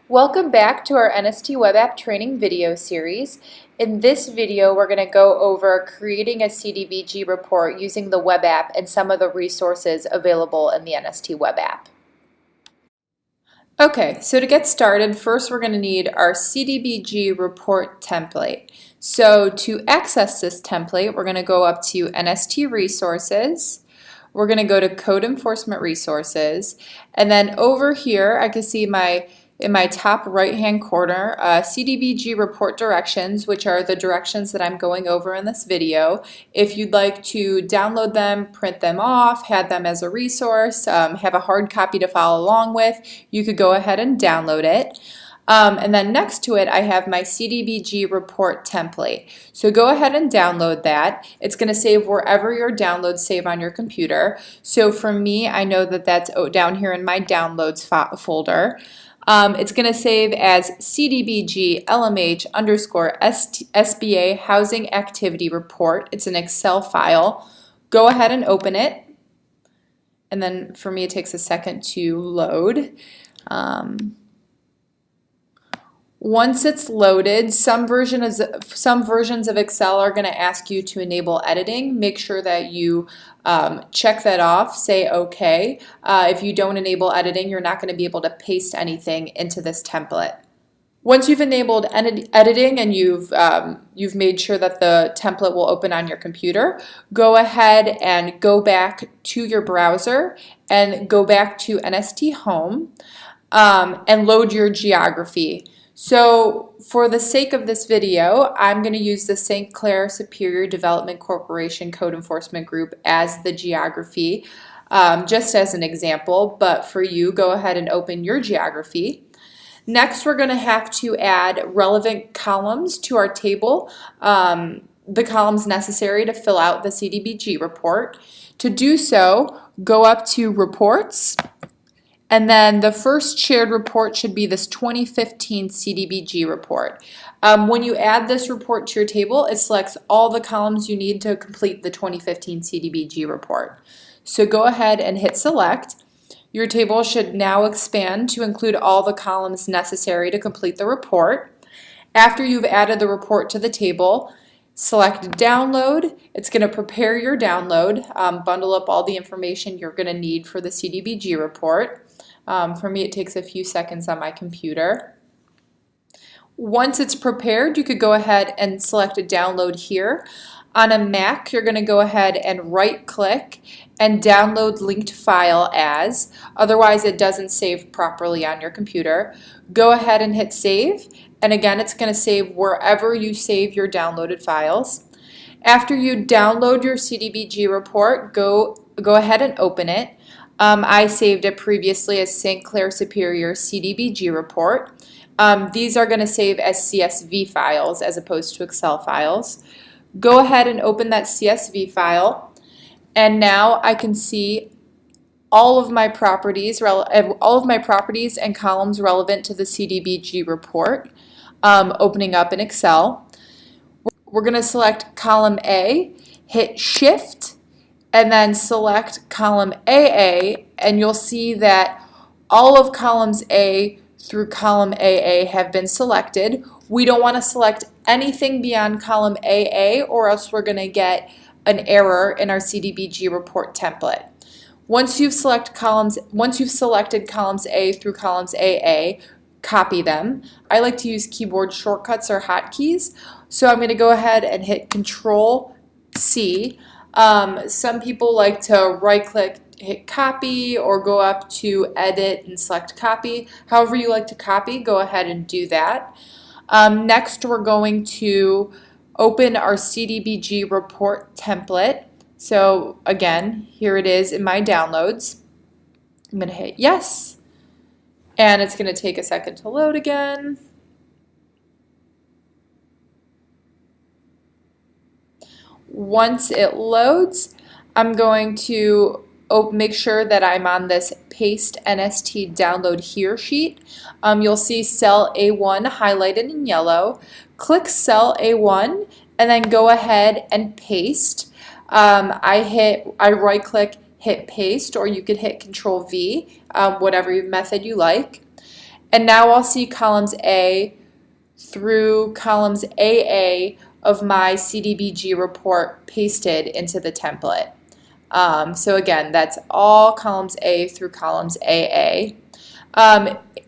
Welcome back to our NST Web App Training video series. In this video, we're going to go over creating a CDBG report using the web app and some of the resources available in the NST web app. Okay, so to get started, first we're going to need our CDBG report template. So to access this template, we're going to go up to NST Resources. We're going to go to Code Enforcement Resources, and then over here I can see in my top right hand corner, CDBG report directions, which are the directions that I'm going over in this video. If you'd like to download them, print them off, have them as a resource, have a hard copy to follow along with, you could go ahead and download it. And then next to it, I have my CDBG report template. So go ahead and download that. It's going to save wherever your downloads save on your computer. So for me, I know that that's down here in my downloads folder. It's going to save as CDBG LMH _ SBA Housing Activity Report. It's an Excel file. Go ahead and open it. And then for me, it takes a second to load. Once it's loaded, some versions of Excel are going to ask you to enable editing. Make sure that you check that off, say OK. If you don't enable editing, you're not going to be able to paste anything into this template. Once you've enabled editing and you've made sure that the template will open on your computer, go ahead and go back to your browser and go back to NST Home and load your geography. So for the sake of this video, I'm going to use the St. Clair Superior Development Corporation Code Enforcement Group as the geography, just as an example, but for you, go ahead and open your geography. Next, we're going to have to add relevant columns to our table, the columns necessary to fill out the CDBG report. To do so, go up to Reports. And then the first shared report should be this 2015 CDBG report. When you add this report to your table, it selects all the columns you need to complete the 2015 CDBG report. So go ahead and hit select. Your table should now expand to include all the columns necessary to complete the report. After you've added the report to the table, select download. It's going to prepare your download, bundle up all the information you're going to need for the CDBG report. For me, it takes a few seconds on my computer. Once it's prepared, you could go ahead and select a download here. On a Mac, you're going to go ahead and right-click and download linked file as. Otherwise, it doesn't save properly on your computer. Go ahead and hit save. And again, it's going to save wherever you save your downloaded files. After you download your CDBG report, go ahead and open it. I saved it previously as St. Clair Superior CDBG report. These are going to save as CSV files as opposed to Excel files. Go ahead and open that CSV file, and now I can see all of my properties and columns relevant to the CDBG report opening up in Excel. We're going to select column A, hit Shift, and then select column AA, and you'll see that all of columns A through column AA have been selected. We don't want to select anything beyond column AA, or else we're going to get an error in our CDBG report template. Once you've selected columns A through columns AA, copy them. I like to use keyboard shortcuts or hotkeys, so I'm going to go ahead and hit Control C. Some people like to right-click, hit copy, or go up to edit and select copy. However you like to copy, go ahead and do that. Next, we're going to open our CDBG report template. So again, here it is in my downloads. I'm going to hit yes, and it's going to take a second to load again. Once it loads, I'm going to make sure that I'm on this Paste NST Download Here sheet. You'll see cell A1 highlighted in yellow. Click cell A1 and then go ahead and paste. I right-click, hit paste, or you could hit Control V, whatever method you like. And now I'll see columns A through columns AA of my CDBG report pasted into the template. So again, that's all columns A through columns AA.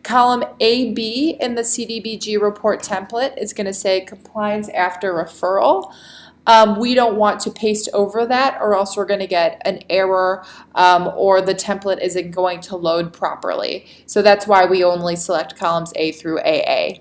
Column AB in the CDBG report template is going to say compliance after referral. We don't want to paste over that, or else we're going to get an error or the template isn't going to load properly. So that's why we only select columns A through AA.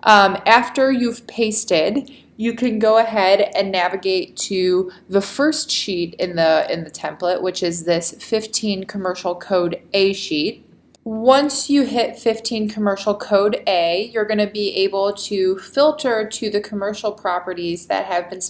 After you've pasted, you can go ahead and navigate to the first sheet in the template, which is this 15 commercial code A sheet. Once you hit 15 commercial code A, you're going to be able to filter to the commercial properties that have been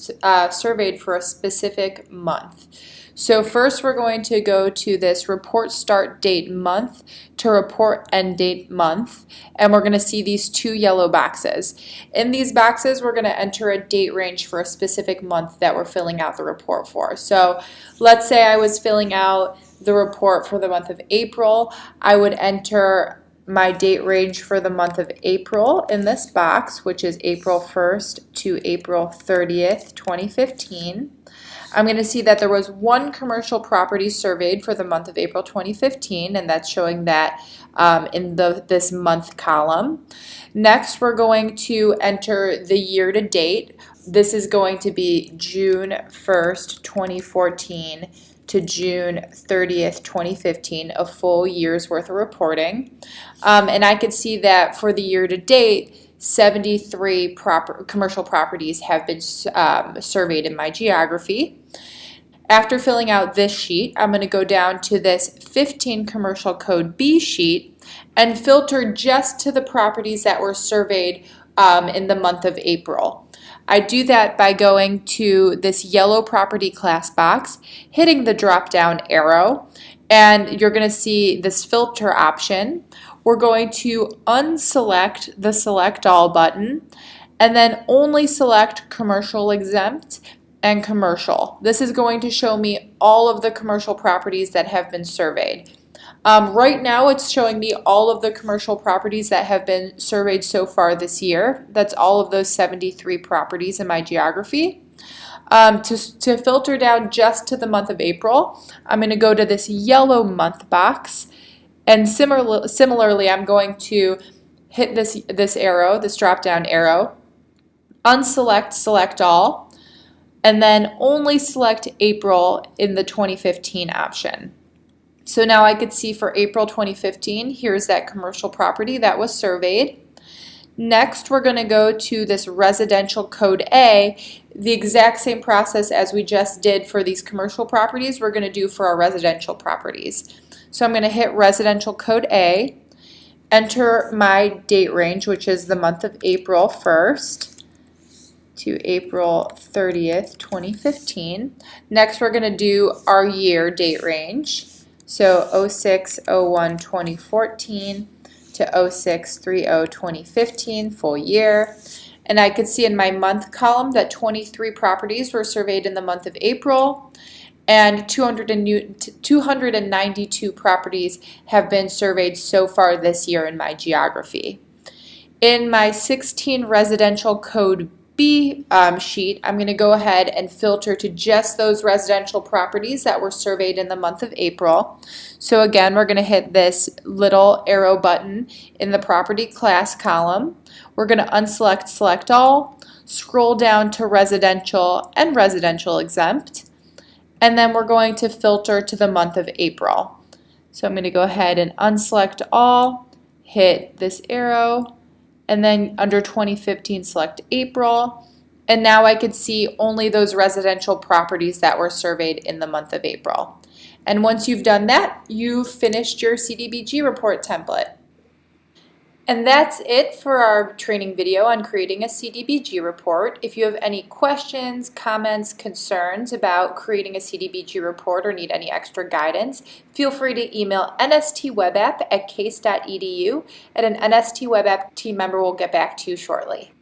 surveyed for a specific month. So first we're going to go to this report start date month to report end date month, and we're going to see these two yellow boxes. In these boxes, we're going to enter a date range for a specific month that we're filling out the report for. So let's say I was filling out the report for the month of April. I would enter my date range for the month of April in this box, which is April 1st to April 30th, 2015. I'm going to see that there was one commercial property surveyed for the month of April 2015, and that's showing that in this month column. Next, we're going to enter the year to date. This is going to be June 1st, 2014 to June 30th, 2015, a full year's worth of reporting. And I could see that for the year to date, 73 commercial properties have been surveyed in my geography. After filling out this sheet, I'm going to go down to this 15 commercial code B sheet and filter just to the properties that were surveyed in the month of April. I do that by going to this yellow property class box, hitting the drop down arrow, and you're going to see this filter option. We're going to unselect the select all button and then only select commercial exempt and commercial. This is going to show me all of the commercial properties that have been surveyed. Right now it's showing me all of the commercial properties that have been surveyed so far this year. That's all of those 73 properties in my geography. To filter down just to the month of April, I'm going to go to this yellow month box, and similarly I'm going to hit this arrow, this drop down arrow, unselect select all, and then only select April in the 2015 option. So now I could see for April 2015, here's that commercial property that was surveyed. Next, we're going to go to this residential code A. The exact same process as we just did for these commercial properties, we're going to do for our residential properties. So I'm going to hit residential code A, enter my date range, which is the month of April 1st to April 30th, 2015. Next, we're going to do our year date range. So 06/01/2014 to 06/30/2015, full year. And I could see in my month column that 23 properties were surveyed in the month of April, and 292 properties have been surveyed so far this year in my geography. In my 16 residential code B sheet, I'm going to go ahead and filter to just those residential properties that were surveyed in the month of April. So again, we're going to hit this little arrow button in the property class column. We're going to unselect select all, scroll down to residential and residential exempt, and then we're going to filter to the month of April. So I'm going to go ahead and unselect all, hit this arrow, and then under 2015 select April, and now I could see only those residential properties that were surveyed in the month of April. And once you've done that, you've finished your CDBG report template. And that's it for our training video on creating a CDBG report. If you have any questions, comments, concerns about creating a CDBG report or need any extra guidance, feel free to email nstwebapp@case.edu, and an NST Web App team member will get back to you shortly.